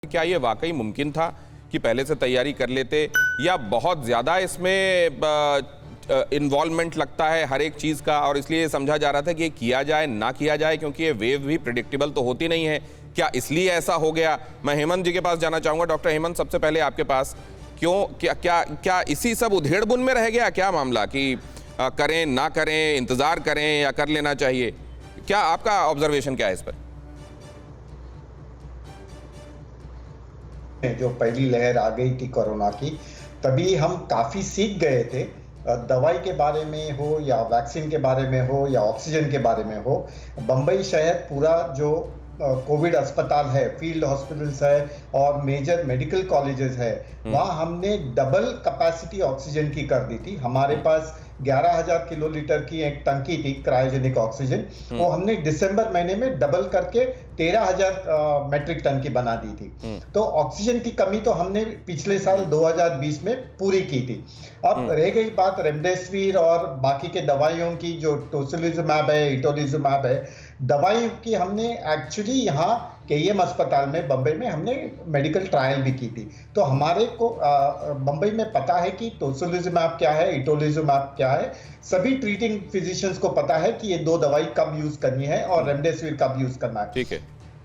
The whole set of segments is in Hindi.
क्या ये वाकई मुमकिन था कि पहले से तैयारी कर लेते, या बहुत ज़्यादा इसमें इन्वॉल्वमेंट लगता है हर एक चीज़ का, और इसलिए समझा जा रहा था कि ये किया जाए ना किया जाए, क्योंकि ये वेव भी प्रिडिक्टेबल तो होती नहीं है। क्या इसलिए ऐसा हो गया? मैं हेमंत जी के पास जाना चाहूँगा। डॉक्टर हेमंत, सबसे पहले आपके पास, क्यों क्या क्या क्या इसी सब उधेड़-बुन में रह गया क्या मामला कि करें ना करें, इंतज़ार करें या कर लेना चाहिए? क्या आपका ऑब्जर्वेशन क्या है इस पर? जो पहली लहर आ गई थी कोरोना की, तभी हम काफ़ी सीख गए थे। दवाई के बारे में हो या वैक्सीन के बारे में हो या ऑक्सीजन के बारे में हो। बम्बई शहर पूरा जो कोविड अस्पताल है, फील्ड हॉस्पिटल्स है और मेजर मेडिकल कॉलेजेस है, वहाँ हमने डबल कैपेसिटी ऑक्सीजन की कर दी थी। हमारे पास 11,000 किलोलीटर की एक टंकी थी क्रायोजेनिक ऑक्सीजन, वो हमने दिसंबर महीने में डबल करके 13,000 मेट्रिक टन की बना दी थी। तो ऑक्सीजन की कमी तो हमने पिछले साल 2020 में पूरी की थी। अब रह गई बात रेमडेसिविर और बाकी के दवाइयों की, जो टोसिलिजुमैब है, इटोलिजुमैब है, दवाई की हमने एक्चुअली यहाँ केईएम अस्पताल में बम्बई में हमने मेडिकल ट्रायल भी की थी। तो हमारे को बम्बई में पता है कि टोसिलिजुमैब क्या है, इटोलिजुमैब क्या है। सभी ट्रीटिंग फिजिशियंस को पता है कि ये दो दवाई कब यूज करनी है और रेमडेसिविर कब यूज करना है। ठीक है।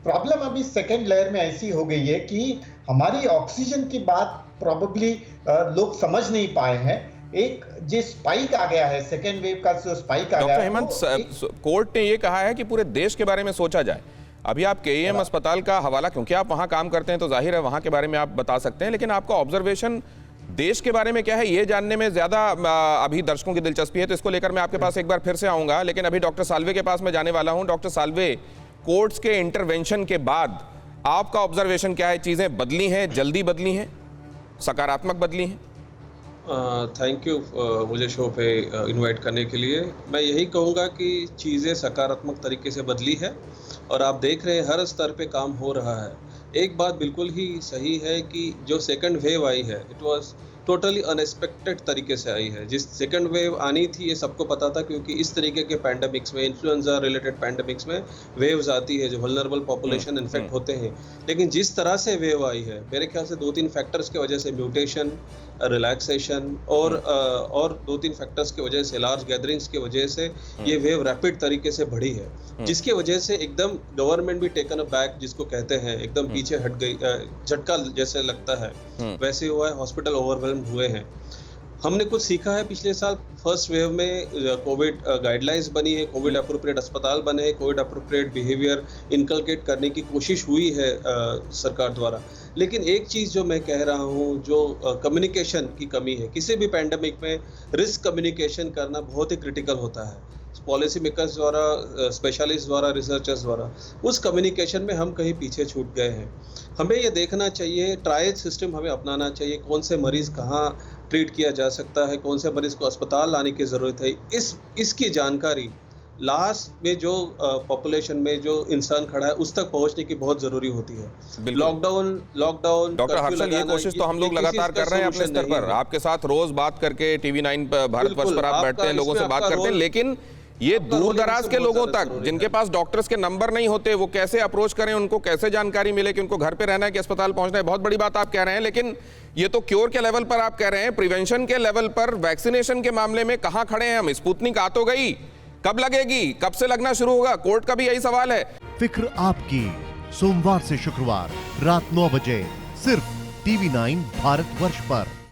प्रॉब्लम अभी सेकेंड लेयर में ऐसी हो गई है कि हमारी ऑक्सीजन की बात प्रॉबेबली लोग समझ नहीं पाए हैं। एक जो स्पाइक आ गया है, सेकेंड वेव का जो स्पाइक आ गया है। डॉक्टर हेमंत, कोर्ट ने ये कहा है कि पूरे देश के बारे में सोचा जाए। अभी आप केईएम अस्पताल का हवाला, क्योंकि आप वहां काम करते हैं तो जाहिर है वहां के बारे में आप बता सकते हैं, लेकिन आपका ऑब्जर्वेशन देश के बारे में क्या है, ये जानने में ज्यादा अभी दर्शकों की दिलचस्पी है, तो इसको लेकर मैं आपके पास एक बार फिर से आऊंगा। लेकिन अभी डॉक्टर साल्वे के पास मैं जाने वाला हूं। डॉक्टर साल्वे, कोर्ट्स के इंटरवेंशन के बाद आपका ऑब्जर्वेशन क्या है? चीजें बदली हैं, जल्दी बदली हैं, सकारात्मक बदली हैं? थैंक यू मुझे शो पे इनवाइट करने के लिए। मैं यही कहूँगा कि चीज़ें सकारात्मक तरीके से बदली है और आप देख रहे हैं हर स्तर पे काम हो रहा है। एक बात बिल्कुल ही सही है कि जो सेकंड वेव आई है, इट वाज टोटली अनएक्सपेक्टेड तरीके से आई है। जिस सेकंड वेव आनी थी ये सबको पता था, क्योंकि इस तरीके के पैंडेमिक्स में, इन्फ्लुएंजा रिलेटेड पैंडेमिक्स में वेव्स आती है जो वल्नरेबल पॉपुलेशन इन्फेक्ट होते हैं। लेकिन जिस तरह से वेव आई है, मेरे ख्याल से 2-3 फैक्टर्स की वजह से, म्यूटेशन, रिलैक्सेशन और 2-3 फैक्टर्स की वजह से, लार्ज गैदरिंग्स की वजह से ये वेव रैपिड तरीके से बढ़ी है, जिसकी वजह से एकदम गवर्नमेंट भी टेकन अ बैक, जिसको कहते हैं, एकदम पीछे हट गई, झटका जैसे लगता है वैसे हुआ है। हॉस्पिटल ओवरवेल्म हुए हैं। हमने कुछ सीखा है पिछले साल। फर्स्ट वेव में कोविड गाइडलाइंस बनी है, कोविड अप्रोप्रिएट अस्पताल बने हैं, कोविड अप्रोप्रिएट बिहेवियर इनकलकेट करने की कोशिश हुई है सरकार द्वारा। लेकिन एक चीज़ जो मैं कह रहा हूँ, जो कम्युनिकेशन की कमी है। किसी भी पैंडेमिक में रिस्क कम्युनिकेशन करना बहुत ही क्रिटिकल होता है। पॉलिसी मेकर्स द्वारा, स्पेशलिस्ट द्वारा, रिसर्चर्स द्वारा, उस कम्युनिकेशन में हम कहीं पीछे छूट गए हैं। हमें ये देखना चाहिए, ट्रायल सिस्टम हमें अपनाना चाहिए, कौन से मरीज़ कहाँ ट्रीट किया जा सकता है, कौन से मरीज़ को अस्पताल लाने की ज़रूरत है। इसकी जानकारी लास्ट में जो पॉपुलेशन में जो इंसान खड़ा है उस तक पहुंचने की बहुत ज़रूरी होती है। लॉकडाउन डॉक्टर हर्षल, ये कोशिश तो हम लोग लगातार कर रहे हैं अपने स्तर पर, आपके साथ रोज बात करके, TV9 पर, भारतवर्ष पर आप बैठते हैं, लोगों से बात करते हैं, लेकिन ये दूर दराज के लोगों तक, जिनके पास डॉक्टर्स के नंबर नहीं होते, वो कैसे अप्रोच करें, उनको कैसे जानकारी मिले कि उनको घर पे रहना है कि अस्पताल पहुंचना है? बहुत बड़ी बात आप कह रहे हैं, लेकिन ये तो क्योर के लेवल पर आप कह रहे हैं। प्रिवेंशन के लेवल पर, वैक्सीनेशन के मामले में कहां खड़े हैं हम? स्पुतनिक आ तो गई, कब लगेगी, कब से लगना शुरू होगा? कोर्ट का भी यही सवाल है। फिक्र आपकी, सोमवार से शुक्रवार रात 9 बजे सिर्फ TV9 भारतवर्ष पर।